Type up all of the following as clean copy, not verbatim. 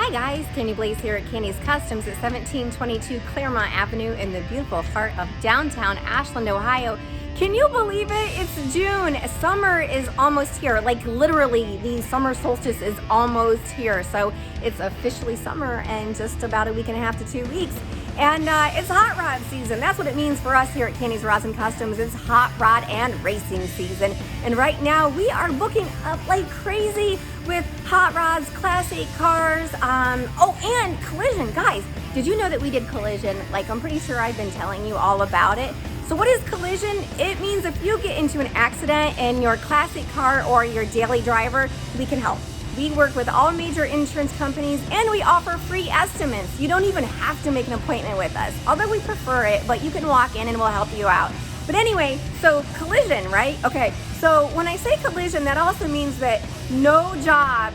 Hi guys, Kandi Blaze here at Kandi's Kustoms at 1722 Claremont Avenue in the beautiful heart of downtown Ashland, Ohio. Can you believe it? It's June. Summer is almost here. Like literally, the summer solstice is almost here. So it's officially summer in just about a week and a half to 2 weeks. And it's hot rod season. That's what it means for us here at Kandi's Rods and Kustoms. It's hot rod and racing season. And right now we are booking up like crazy with hot rods, classic cars, and collision. Guys, did you know that we did collision? Like, I'm pretty sure I've been telling you all about it. So what is collision? It means if you get into an accident in your classic car or your daily driver, we can help. We work with all major insurance companies and we offer free estimates. You don't even have to make an appointment with us, although we prefer it, but you can walk in and we'll help you out. But anyway, so collision, right? Okay, so when I say collision, that also means that no job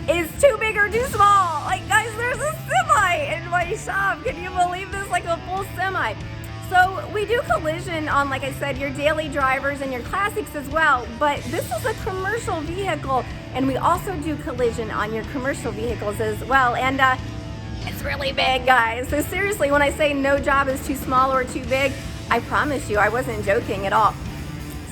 is too big or too small. Like guys, there's a semi in my shop. Can you believe this? Like a full semi. So we do collision on, like I said, your daily drivers and your classics as well, but this is a commercial vehicle and we also do collision on your commercial vehicles as well. And it's really big, guys. So seriously, when I say no job is too small or too big, I promise you I wasn't joking at all.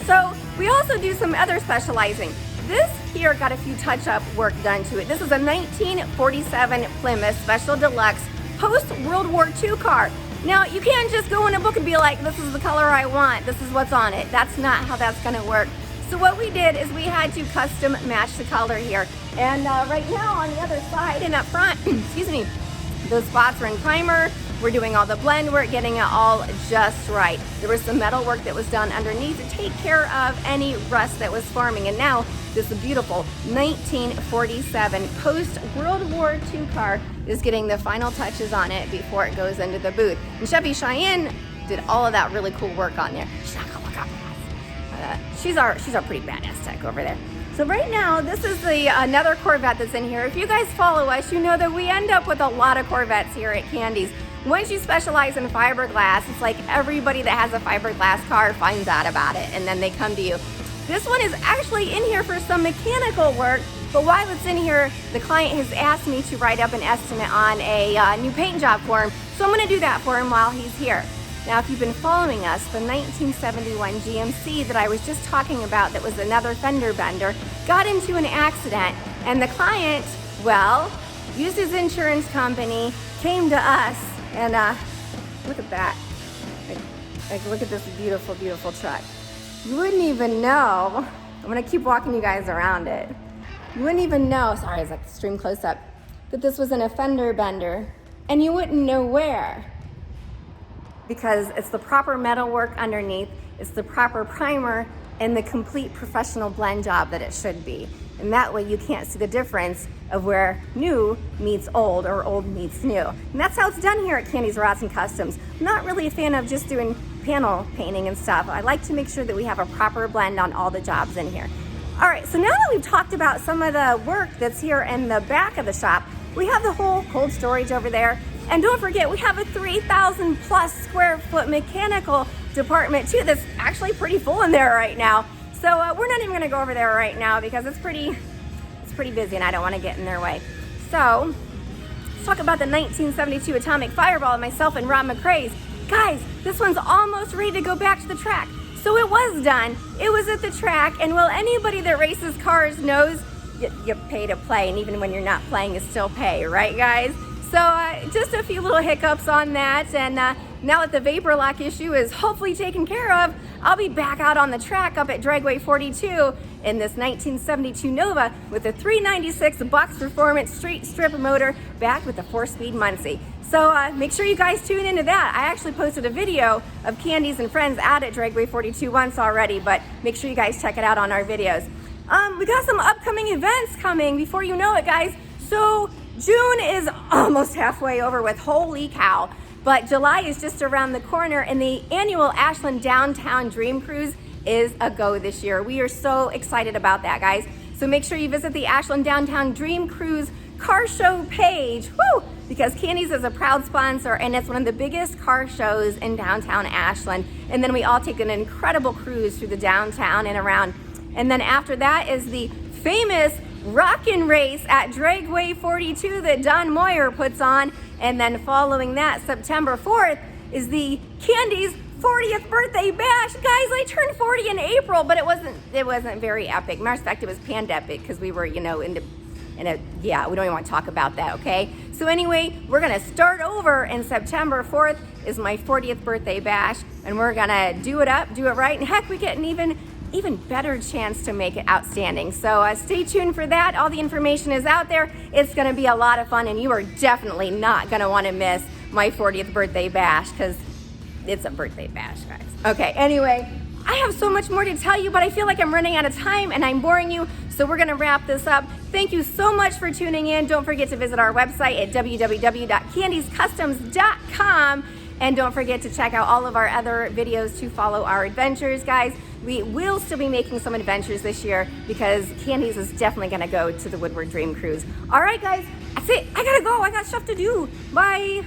So we also do some other specializing. This here got a few touch-up work done to it. This is a 1947 Plymouth Special Deluxe post-World War II car. Now, you can't just go in a book and be like, this is the color I want, this is what's on it. That's not how that's gonna work. So what we did is we had to custom match the color here. And right now on the other side and up front, excuse me, those spots are in primer. We're doing all the blend work, getting it all just right. There was some metal work that was done underneath to take care of any rust that was forming. And now this beautiful 1947 post-World War II car is getting the final touches on it before it goes into the booth. And Chevy Cheyenne did all of that really cool work on there. She's not gonna look up at us. She's our pretty badass tech over there. So right now, this is another Corvette that's in here. If you guys follow us, you know that we end up with a lot of Corvettes here at Kandi's. Once you specialize in fiberglass, it's like everybody that has a fiberglass car finds out about it and then they come to you. This one is actually in here for some mechanical work, but while it's in here, the client has asked me to write up an estimate on a new paint job for him, so I'm gonna do that for him while he's here. Now, if you've been following us, the 1971 GMC that I was just talking about that was another fender bender got into an accident, and the client, well, used his insurance company, came to us, and look at that. Like, look at this beautiful, beautiful truck. You wouldn't even know, I'm gonna keep walking you guys around it. You wouldn't even know, sorry, it's like extreme close up, that this was an fender bender, and you wouldn't know where. Because it's the proper metal work underneath, it's the proper primer, and the complete professional blend job that it should be. And that way you can't see the difference of where new meets old or old meets new. And that's how it's done here at Kandi's Rods and Kustoms. I'm not really a fan of just doing panel painting and stuff. I like to make sure that we have a proper blend on all the jobs in here. All right, so now that we've talked about some of the work that's here in the back of the shop, we have the whole cold storage over there. And don't forget, we have a 3,000 plus square foot mechanical department too that's actually pretty full in there right now. So we're not even gonna go over there right now because it's pretty busy and I don't wanna get in their way. So let's talk about the 1972 Atomic Fireball, myself and Rob McCrae's. Guys, this one's almost ready to go back to the track. So it was done, it was at the track, and well, anybody that races cars knows you pay to play, and even when you're not playing, you still pay, right guys? So just a few little hiccups on that, and now that the vapor lock issue is hopefully taken care of, I'll be back out on the track up at Dragway 42 in this 1972 Nova with a 396 box performance street strip motor backed with a 4-speed Muncie. So make sure you guys tune into that. I actually posted a video of Kandi's and Friends out at Dragway 42 once already, but make sure you guys check it out on our videos. We got some upcoming events coming before you know it, guys. So June is almost halfway over with, holy cow. But July is just around the corner and the annual Ashland Downtown Dream Cruise is a go this year. We are so excited about that, guys. So make sure you visit the Ashland Downtown Dream Cruise car show page, because Kandi's is a proud sponsor and it's one of the biggest car shows in downtown Ashland. And then we all take an incredible cruise through the downtown and around. And then after that is the famous Rockin' Race at Dragway 42 that Don Moyer puts on. And then following that, September 4th, is the Kandi's 40th birthday bash. Guys, I turned 40 in April, but it wasn't very epic. Matter of fact, it was pandepic because we were, we don't even want to talk about that, okay? So anyway, we're gonna start over, and September 4th is my 40th birthday bash, and we're gonna do it up, do it right, and heck, we get an even better chance to make it outstanding. So stay tuned for that. All the information is out there. It's gonna be a lot of fun, and you are definitely not gonna wanna miss my 40th birthday bash, because it's a birthday bash, guys. Okay, anyway, I have so much more to tell you, but I feel like I'm running out of time and I'm boring you, so we're gonna wrap this up. Thank you so much for tuning in. Don't forget to visit our website at www.kandiscustoms.com, and don't forget to check out all of our other videos to follow our adventures, guys. We will still be making some adventures this year because Kandi's is definitely gonna go to the Woodward Dream Cruise. All right, guys, that's it. I gotta go. I got stuff to do. Bye.